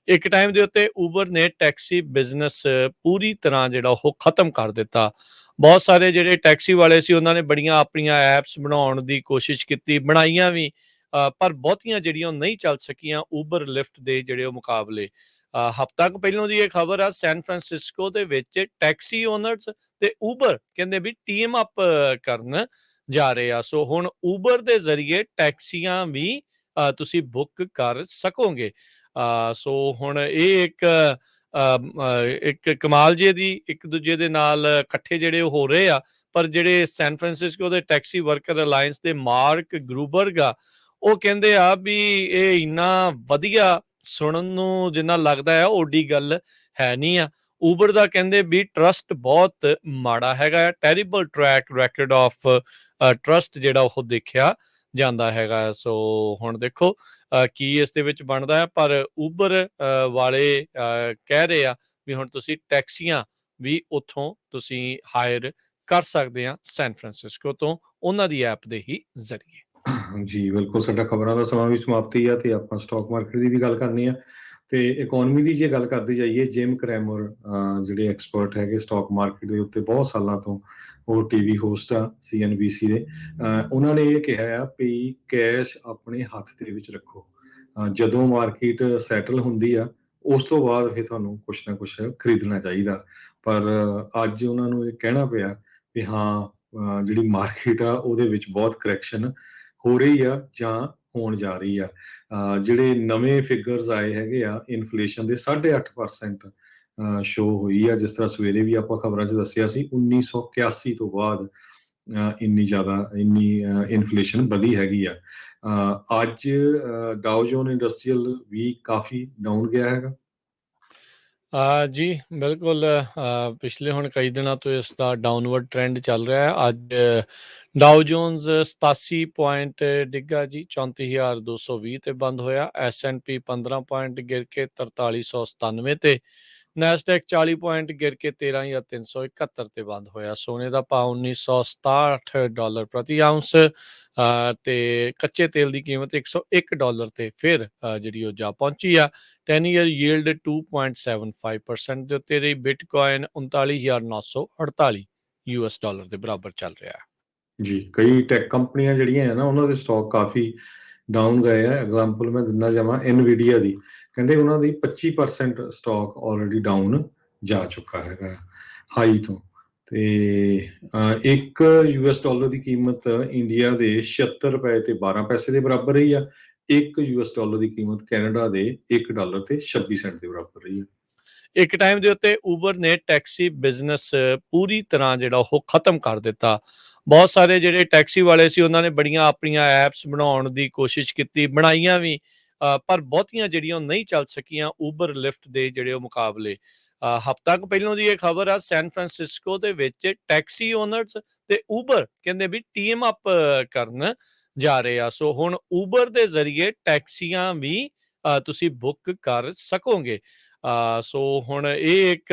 ਇੱਕ ਟਾਈਮ ਦੇ ਉੱਤੇ ਉਬਰ ਨੇ ਟੈਕਸੀ ਬਿਜ਼ਨਸ ਪੂਰੀ ਤਰ੍ਹਾਂ ਜਿਹੜਾ ਉਹ ਖਤਮ ਕਰ ਦਿੱਤਾ। ਬਹੁਤ ਸਾਰੇ ਜਿਹੜੇ ਟੈਕਸੀ ਵਾਲੇ ਸੀ ਉਹਨਾਂ ਨੇ ਬੜੀਆਂ ਆਪਣੀਆਂ ਐਪਸ ਬਣਾਉਣ ਦੀ ਕੋਸ਼ਿਸ਼ ਕੀਤੀ, ਬਣਾਈਆਂ ਵੀ, ਪਰ ਬਹੁਤੀਆਂ ਜਿਹੜੀਆਂ ਉਹ ਨਹੀਂ ਚੱਲ ਸਕੀਆਂ ਉਬਰ ਲਿਫਟ ਦੇ ਜਿਹੜੇ ਉਹ ਮੁਕਾਬਲੇ। ਹਫ਼ਤਾ ਕੁ ਪਹਿਲੋਂ ਦੀ ਇਹ ਖਬਰ ਆ, ਸੈਨ ਫਰਾਂਸਿਸਕੋ ਦੇ ਵਿੱਚ ਟੈਕਸੀ ਓਨਰਸ ਤੇ ਉਬਰ ਕਹਿੰਦੇ ਵੀ ਟੀਮ ਅਪ ਕਰਨ ਜਾ ਰਹੇ ਆ। ਸੋ ਹੁਣ ਉਬਰ ਦੇ ਜ਼ਰੀਏ ਟੈਕਸੀਆਂ ਵੀ ਤੁਸੀਂ ਬੁੱਕ ਕਰ ਸਕੋਗੇ। ਸੋ ਹੁਣ ਇਹ ਇੱਕ ਕਮਾਲ ਜਿਹੀ ਦੀ ਇੱਕ ਦੂਜੇ ਦੇ ਨਾਲ ਇਕੱਠੇ ਜਿਹੜੇ ਉਹ ਹੋ ਰਹੇ ਆ। ਪਰ ਜਿਹੜੇ ਸੈਨ ਫਰਾਂਸਿਸਕੋ ਦੇ ਟੈਕਸੀ ਵਰਕਰ ਅਲਾਇੰਸ ਦੇ ਮਾਰਕ ਗਰੂਬਰਗ ਆ, ਉਹ ਕਹਿੰਦੇ ਆ ਵੀ ਇਹ ਇੰਨਾ ਵਧੀਆ ਸੁਣਨ ਨੂੰ ਜਿੰਨਾ ਲੱਗਦਾ ਹੈ ਓਡੀ ਗੱਲ ਹੈ ਨਹੀਂ ਆ। ਉਬਰ ਦਾ ਕਹਿੰਦੇ ਵੀ ਟਰਸਟ ਬਹੁਤ ਮਾੜਾ ਹੈਗਾ, ਟੈਰੀਬਲ ਟਰੈਕ ਰੈਕਡ ਆਫ ਟਰਸਟ ਜਿਹੜਾ ਉਹ ਦੇਖਿਆ ਜਾਂਦਾ ਹੈਗਾ। ਸੋ ਹੁਣ ਦੇਖੋ ਕੀ ਇਸ ਦੇ ਵਿੱਚ ਬਣਦਾ ਹੈ। ਪਰ ਉਬਰ ਵਾਲੇ ਕਹਿ ਰਹੇ ਆ ਵੀ ਹੁਣ ਤੁਸੀਂ ਟੈਕਸੀਆਂ ਵੀ ਉੱਥੋਂ ਤੁਸੀਂ ਹਾਇਰ ਕਰ ਸਕਦੇ ਆ ਸੈਨ ਫਰਾਂਸਿਸਕੋ ਤੋਂ, ਉਹਨਾਂ ਦੀ ਐਪ ਦੇ ਹੀ ਜ਼ਰੀਏ। ਜੀ ਬਿਲਕੁਲ, ਸਾਡਾ ਖਬਰਾਂ ਦਾ ਸਮਾਂ ਵੀ ਸਮਾਪਤੀ ਆ ਤੇ ਆਪਾਂ ਸਟਾਕ ਮਾਰਕੀਟ ਦੀ ਵੀ ਗੱਲ ਕਰਨੀ ਆ ਤੇ ਇਕਨੋਮੀ ਦੀ ਜੇ ਗੱਲ ਕਰਦੇ ਜਾਈਏ, ਜਿਮ ਕਰੈਮਰ ਜਿਹੜੇ ਐਕਸਪਰਟ ਹੈਗੇ ਸਟਾਕ ਮਾਰਕੀਟ ਦੇ ਉੱਤੇ ਬਹੁਤ ਸਾਲਾਂ ਤੋਂ, ਉਹ ਟੀਵੀ ਹੋਸਟ ਆ CNBC ਦੇ, ਉਹਨਾਂ ਨੇ ਇਹ ਕਿਹਾ ਆ ਵੀ ਕੈਸ਼ ਆਪਣੇ ਹੱਥ ਦੇ ਵਿੱਚ ਰੱਖੋ। ਜਦੋਂ ਮਾਰਕੀਟ ਸੈਟਲ ਹੁੰਦੀ ਆ ਉਸ ਤੋਂ ਬਾਅਦ ਫਿਰ ਤੁਹਾਨੂੰ ਕੁਛ ਨਾ ਕੁਛ ਖਰੀਦਣਾ ਚਾਹੀਦਾ। ਪਰ ਅੱਜ ਉਹਨਾਂ ਨੂੰ ਇਹ ਕਹਿਣਾ ਪਿਆ ਵੀ ਹਾਂ, ਜਿਹੜੀ ਮਾਰਕੀਟ ਆ ਉਹਦੇ ਵਿੱਚ ਬਹੁਤ ਕਰੈਕਸ਼ਨ ਹੋ ਰਹੀ ਆ ਜਾਂ ਹੋਣ ਜਾ ਰਹੀ ਆ। ਜਿਹੜੇ ਨਵੇਂ ਫਿਗਰਸ ਆਏ ਹੈਗੇ ਆ ਇਨਫਲੇਸ਼ਨ ਦੇ 8.5% ਸ਼ੋ ਹੋਈ ਆ। ਜਿਸ ਤਰ੍ਹਾਂ ਸਵੇਰੇ ਵੀ ਆਪਾਂ ਖਬਰਾਂ 'ਚ ਦੱਸਿਆ ਸੀ, 1981 ਤੋਂ ਬਾਅਦ ਇੰਨੀ ਇਨਫਲੇਸ਼ਨ ਵਧੀ ਹੈਗੀ ਆ। ਅੱਜ ਡਾਓ ਜੋਨ ਇੰਡਸਟਰੀਅਲ ਵੀ ਕਾਫੀ ਡਾਊਨ ਗਿਆ ਹੈਗਾ। ਜੀ ਬਿਲਕੁਲ, ਪਿਛਲੇ ਹੁਣ ਕਈ ਦਿਨਾਂ ਤੋਂ ਇਸ ਦਾ ਡਾਊਨਵਰਡ ਟ੍ਰੈਂਡ ਚੱਲ ਰਿਹਾ ਹੈ। ਅੱਜ ਡਾਓ ਜੋਨਸ 87 ਪੁਆਇੰਟ ਡਿੱਗਾ ਜੀ, 34,220 ਤੇ ਬੰਦ ਹੋਇਆ। S&P 15 ਪੁਆਇੰਟ ਗਿਰ ਕੇ 4397 ਤੇ, ਨੈਸਡੈਕ 40 ਪੁਆਇੰਟ ਗਿਰ ਕੇ 13,371 ਤੇ ਬੰਦ ਹੋਇਆ। ਸੋਨੇ ਦਾ ਭਾਅ $1967 ਪ੍ਰਤੀ ਆਉਂਸ ਤੇ ਕੱਚੇ ਤੇਲ ਦੀ ਕੀਮਤ $101 ਤੇ ਫਿਰ ਜਿਹੜੀ ਉਹ ਜਾ ਪਹੁੰਚੀ ਆ। 10 ਈਅਰ ਯੀਲਡ 2.75% ਦੇ ਉੱਤੇ ਰਹੀ। ਬਿਟਕੋਇਨ 39,948 US$ ਦੇ ਬਰਾਬਰ ਚੱਲ ਰਿਹਾ ਹੈ। ਜੀ, ਕਈ ਟੈਕ ਕੰਪਨੀਆਂ ਜਿਹੜੀਆਂ ਹੈ ਨਾ ਉਹਨਾਂ ਦੇ ਸਟਾਕ ਕਾਫੀ ਡਾਊਨ ਗਏ ਆ। ਐਗਜ਼ਾਮਪਲ ਮੈਂ ਦਿੰਦਾ ਜਾਵਾਂ NVIDIA ਦੀ, ਕਹਿੰਦੇ ਉਹਨਾਂ ਦੀ 25% ਸਟਾਕ ਆਲਰੇਡੀ ਡਾਊਨ ਜਾ ਚੁੱਕਾ ਹੈਗਾ ਹਾਈ ਤੋਂ। ਤੇ $1 ਦੀ ਕੀਮਤ ਇੰਡੀਆ ਦੇ 76 ਰੁਪਏ ਤੇ 12 ਪੈਸੇ ਦੇ ਬਰਾਬਰ ਰਹੀ ਆ। $1 ਦੀ ਕੀਮਤ ਕੈਨੇਡਾ ਦੇ $1 ਤੇ 26 ਸੈਂਟ ਦੇ ਬਰਾਬਰ ਰਹੀ ਆ। ਇੱਕ ਟਾਈਮ ਦੇ ਉੱਤੇ ਉਬਰ ਨੇ ਟੈਕਸੀ ਬਿਜ਼ਨਸ ਪੂਰੀ ਤਰ੍ਹਾਂ ਜਿਹੜਾ ਉਹ ਖਤਮ ਕਰ ਦਿੱਤਾ। ਬਹੁਤ ਸਾਰੇ ਜਿਹੜੇ ਟੈਕਸੀ ਵਾਲੇ ਸੀ ਉਹਨਾਂ ਨੇ ਬੜੀਆਂ ਆਪਣੀਆਂ ਐਪਸ ਬਣਾਉਣ ਦੀ ਕੋਸ਼ਿਸ਼ ਕੀਤੀ, ਬਣਾਈਆਂ ਵੀ, ਪਰ ਬਹੁਤੀਆਂ ਜਿਹੜੀਆਂ ਉਹ ਨਹੀਂ ਚੱਲ ਸਕੀਆਂ ਉਬਰ ਲਿਫਟ ਦੇ ਜਿਹੜੇ ਉਹ ਮੁਕਾਬਲੇ। ਹਫ਼ਤਾ ਕੁ ਪਹਿਲੋਂ ਦੀ ਇਹ ਖਬਰ ਆ, ਸੈਨ ਫਰਾਂਸਿਸਕੋ ਦੇ ਵਿੱਚ ਟੈਕਸੀ ਓਨਰਸ ਤੇ ਉਬਰ ਕਹਿੰਦੇ ਵੀ ਟੀਮ ਅਪ ਕਰਨ ਜਾ ਰਹੇ ਆ। ਸੋ ਹੁਣ ਉਬਰ ਦੇ ਜ਼ਰੀਏ ਟੈਕਸੀਆਂ ਵੀ ਤੁਸੀਂ ਬੁੱਕ ਕਰ ਸਕੋਗੇ। ਸੋ ਹੁਣ ਇਹ ਇੱਕ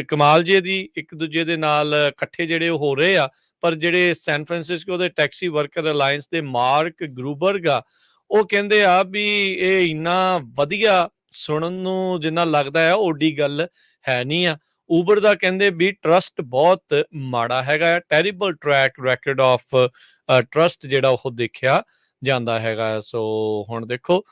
ਕਮਾਲ ਜਿਹੀ ਦੀ ਇੱਕ ਦੂਜੇ ਦੇ ਨਾਲ ਇਕੱਠੇ ਜਿਹੜੇ ਉਹ ਹੋ ਰਹੇ ਆ। ਪਰ ਜਿਹੜੇ ਸੈਨ ਫਰਾਂਸਿਸਕੋ ਦੇ ਟੈਕਸੀ ਵਰਕਰ ਅਲਾਇੰਸ ਦੇ ਮਾਰਕ ਗਰੂਬਰਗ ਆ, ਉਹ ਕਹਿੰਦੇ ਆ ਵੀ ਇਹ ਇੰਨਾ ਵਧੀਆ ਸੁਣਨ ਨੂੰ ਜਿੰਨਾ ਲੱਗਦਾ ਹੈ ਓਡੀ ਗੱਲ ਹੈ ਨਹੀਂ ਆ। ਉਬਰ ਦਾ ਕਹਿੰਦੇ ਵੀ ਟਰਸਟ ਬਹੁਤ ਮਾੜਾ ਹੈਗਾ, ਟੈਰੀਬਲ ਟਰੈਕ ਰੈਕਡ ਆਫ ਟਰਸਟ ਜਿਹੜਾ ਉਹ ਦੇਖਿਆ ਜਾਂਦਾ ਹੈਗਾ। ਸੋ ਹੁਣ ਦੇਖੋ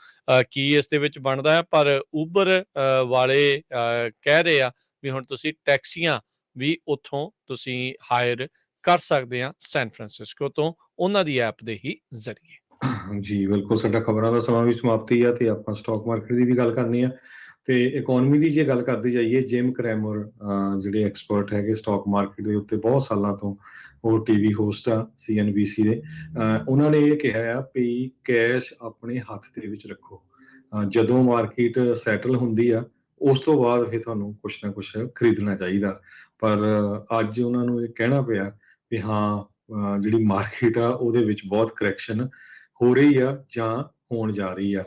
ਕੀ ਇਸ ਦੇ ਵਿੱਚ ਬਣਦਾ ਹੈ। ਪਰ ਉਬਰ ਵਾਲੇ ਕਹਿ ਰਹੇ ਆ ਵੀ ਹੁਣ ਤੁਸੀਂ ਟੈਕਸੀਆਂ ਵੀ ਉੱਥੋਂ ਤੁਸੀਂ ਹਾਇਰ ਕਰ ਸਕਦੇ ਆ ਸੈਨ ਫਰਾਂਸਿਸਕੋ ਤੋਂ, ਉਹਨਾਂ ਦੀ ਐਪ ਦੇ ਹੀ ਜ਼ਰੀਏ। ਜੀ ਬਿਲਕੁਲ, ਸਾਡਾ ਖਬਰਾਂ ਦਾ ਸਮਾਂ ਵੀ ਸਮਾਪਤੀ ਆ ਤੇ ਆਪਾਂ ਸਟਾਕ ਮਾਰਕੀਟ ਦੀ ਵੀ ਗੱਲ ਕਰਨੀ ਆ ਤੇ ਇਕਨੋਮੀ ਦੀ ਜੇ ਗੱਲ ਕਰਦੇ ਜਾਈਏ, ਜਿਮ ਕਰੈਮਰ ਜਿਹੜੇ ਐਕਸਪਰਟ ਹੈਗੇ ਸਟਾਕ ਮਾਰਕੀਟ ਦੇ ਉੱਤੇ ਬਹੁਤ ਸਾਲਾਂ ਤੋਂ, ਉਹ ਟੀਵੀ ਹੋਸਟ ਆ CNBC ਦੇ, ਉਹਨਾਂ ਨੇ ਇਹ ਕਿਹਾ ਆ ਵੀ ਕੈਸ਼ ਆਪਣੇ ਹੱਥ ਦੇ ਵਿੱਚ ਰੱਖੋ। ਜਦੋਂ ਮਾਰਕੀਟ ਸੈਟਲ ਹੁੰਦੀ ਆ ਉਸ ਤੋਂ ਬਾਅਦ ਫਿਰ ਤੁਹਾਨੂੰ ਕੁਛ ਨਾ ਕੁਛ ਖਰੀਦਣਾ ਚਾਹੀਦਾ। ਪਰ ਅੱਜ ਉਹਨਾਂ ਨੂੰ ਇਹ ਕਹਿਣਾ ਪਿਆ ਵੀ ਹਾਂ, ਜਿਹੜੀ ਮਾਰਕੀਟ ਆ ਉਹਦੇ ਵਿੱਚ ਬਹੁਤ ਕਰੈਕਸ਼ਨ ਹੋ ਰਹੀ ਆ ਜਾਂ ਹੋਣ ਜਾ ਰਹੀ ਆ।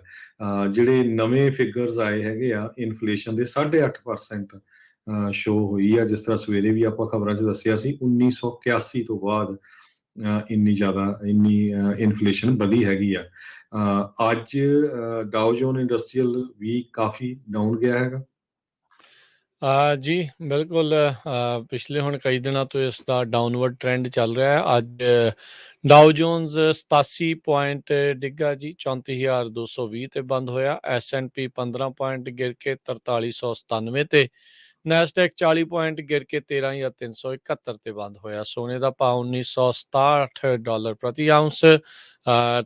ਜਿਹੜੇ ਨਵੇਂ ਫਿਗਰਸ ਆਏ ਹੈਗੇ ਆ ਇਨਫਲੇਸ਼ਨ ਦੇ 8.5% ਸ਼ੋ ਹੋਈ ਆ। ਜਿਸ ਤਰ੍ਹਾਂ ਸਵੇਰੇ ਵੀ ਆਪਾਂ ਖਬਰਾਂ 'ਚ ਦੱਸਿਆ ਸੀ, 1981 ਤੋਂ ਬਾਅਦ ਇੰਨੀ ਇਨਫਲੇਸ਼ਨ ਵਧੀ ਹੈਗੀ ਆ। ਅੱਜ ਡਾਓ ਜੋਨ ਇੰਡਸਟਰੀਅਲ ਵੀ ਕਾਫੀ ਡਾਊਨ ਗਿਆ ਹੈਗਾ। ਜੀ ਬਿਲਕੁਲ, ਪਿਛਲੇ ਹੁਣ ਕਈ ਦਿਨਾਂ ਤੋਂ ਇਸ ਦਾ ਡਾਊਨਵਰਡ ਟ੍ਰੈਂਡ ਚੱਲ ਰਿਹਾ ਹੈ। ਅੱਜ ਡਾਓ ਜੋਨਸ 87 ਪੁਆਇੰਟ ਡਿੱਗਾ ਜੀ, 34,220 ਤੇ ਬੰਦ ਹੋਇਆ। S&P 15 ਪੁਆਇੰਟ ਗਿਰ ਕੇ 4397 ਤੇ, ਨੈਸਡੈਕ 40 ਪੁਆਇੰਟ ਗਿਰ ਕੇ 13,371 ਤੇ ਬੰਦ ਹੋਇਆ। ਸੋਨੇ ਦਾ ਭਾਅ $1967 ਪ੍ਰਤੀ ਆਉਂਸ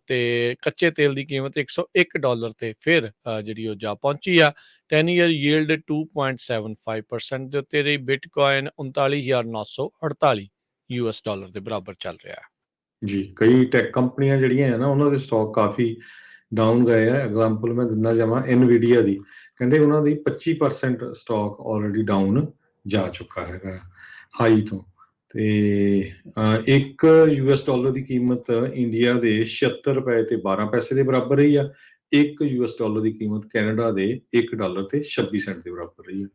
ਤੇ ਕੱਚੇ ਤੇਲ ਦੀ ਕੀਮਤ $101 ਤੇ ਫਿਰ ਜਿਹੜੀ ਉਹ ਜਾ ਪਹੁੰਚੀ ਆ। 10 ਈਅਰ ਯੀਲਡ 2.75% ਦੇ ਉੱਤੇ ਰਹੀ। ਬਿਟਕੋਇਨ 39,948 US$ ਦੇ ਬਰਾਬਰ ਚੱਲ ਰਿਹਾ ਹੈ। ਜੀ, ਕਈ ਟੈਕ ਕੰਪਨੀਆਂ ਜਿਹੜੀਆਂ ਹੈ ਨਾ, ਉਹਨਾਂ ਦੇ ਸਟਾਕ ਕਾਫੀ ਡਾਊਨ ਗਏ ਆ। ਐਗਜ਼ਾਮਪਲ ਮੈਂ ਦਿੰਦਾ ਜਾਵਾਂ NVIDIA ਦੀ, ਕਹਿੰਦੇ ਉਹਨਾਂ ਦੀ 25% ਸਟਾਕ ਆਲਰੇਡੀ ਡਾਊਨ ਜਾ ਚੁੱਕਾ ਹੈਗਾ ਹਾਈ ਤੋਂ। ਤੇ $1 ਦੀ ਕੀਮਤ ਇੰਡੀਆ ਦੇ 76 ਰੁਪਏ ਤੇ 12 ਪੈਸੇ ਦੇ ਬਰਾਬਰ ਰਹੀ ਆ। $1 ਦੀ ਕੀਮਤ ਕੈਨੇਡਾ ਦੇ $1 ਤੇ 26 ਸੈਂਟ ਦੇ ਬਰਾਬਰ ਰਹੀ ਆ।